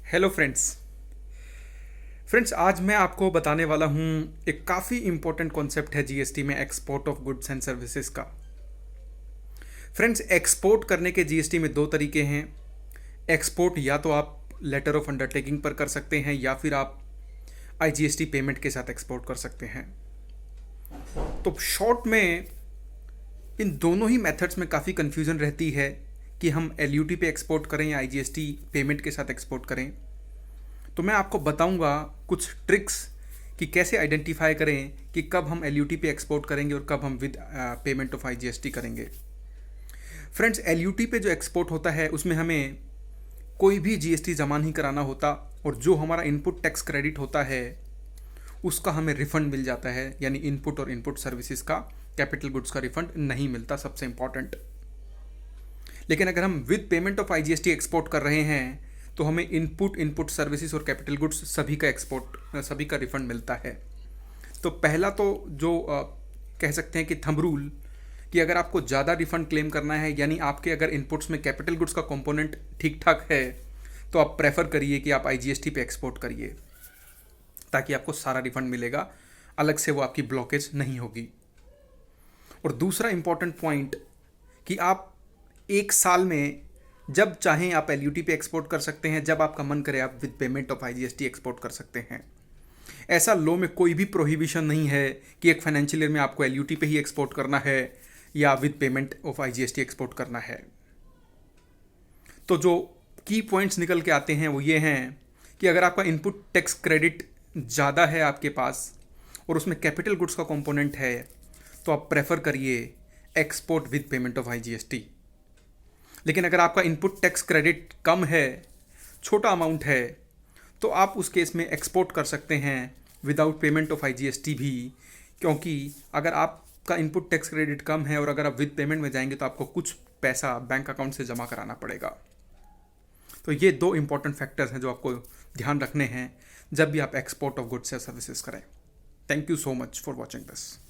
Hello friends आज मैं आपको बताने वाला हूँ एक काफ़ी इम्पोर्टेंट कॉन्सेप्ट है जीएसटी में, export of goods and services का। फ्रेंड्स, एक्सपोर्ट करने के जीएसटी में दो तरीके हैं। एक्सपोर्ट या तो आप लेटर ऑफ अंडरटेकिंग पर कर सकते हैं या फिर आप आईजीएसटी पेमेंट के साथ एक्सपोर्ट कर सकते हैं। तो शॉर्ट में इन दोनों ही मेथड्स में काफ़ी कन्फ्यूज़न रहती है कि हम एलयूटी पे एक्सपोर्ट करें या आईजीएसटी पेमेंट के साथ एक्सपोर्ट करें। तो मैं आपको बताऊंगा कुछ ट्रिक्स कि कैसे आइडेंटिफाई करें कि कब हम एलयूटी पे एक्सपोर्ट करेंगे और कब हम विद पेमेंट ऑफ आईजीएसटी करेंगे। फ्रेंड्स, एलयूटी पे जो एक्सपोर्ट होता है उसमें हमें कोई भी जीएसटी जमा नहीं कराना होता और जो हमारा इनपुट टैक्स क्रेडिट होता है उसका हमें रिफंड मिल जाता है, यानी इनपुट और इनपुट सर्विसेज का, कैपिटल गुड्स का रिफंड नहीं मिलता, सबसे इंपॉर्टेंट। लेकिन अगर हम with payment of IGST export कर रहे हैं तो हमें इनपुट सर्विसेज और कैपिटल गुड्स सभी का रिफंड मिलता है। तो पहला तो जो कह सकते हैं कि थंब रूल, कि अगर आपको ज़्यादा रिफंड क्लेम करना है, यानी आपके अगर इनपुट्स में कैपिटल गुड्स का कंपोनेंट ठीक ठाक है, तो आप प्रेफर करिए कि आप आईजीएसटी पे एक्सपोर्ट करिए, ताकि आपको सारा रिफंड मिलेगा, अलग से वो आपकी ब्लॉकेज नहीं होगी। और दूसरा इंपॉर्टेंट पॉइंट कि आप एक साल में जब चाहें आप एलयूटी पे एक्सपोर्ट कर सकते हैं, जब आपका मन करे आप with payment of IGST export कर सकते हैं। ऐसा लॉ में कोई भी प्रोहिबिशन नहीं है कि एक फाइनेंशियल ईयर में आपको एलयूटी पे ही एक्सपोर्ट करना है या with payment of IGST export करना है। तो जो की पॉइंट्स निकल के आते हैं वो ये हैं कि अगर आपका इनपुट टैक्स क्रेडिट ज़्यादा है आपके पास और उसमें कैपिटल गुड्स का कंपोनेंट है, तो आप प्रेफर करिए export with payment of IGST. लेकिन अगर आपका इनपुट टैक्स क्रेडिट कम है, छोटा अमाउंट है, तो आप उस केस में एक्सपोर्ट कर सकते हैं विदाउट पेमेंट ऑफ आईजीएसटी भी, क्योंकि अगर आपका इनपुट टैक्स क्रेडिट कम है और अगर आप विद पेमेंट में जाएंगे तो आपको कुछ पैसा बैंक अकाउंट से जमा कराना पड़ेगा। तो ये दो इंपॉर्टेंट फैक्टर्स हैं जो आपको ध्यान रखने हैं जब भी आप एक्सपोर्ट ऑफ गुड्स या सर्विसेज करें। Thank you so much for watching this.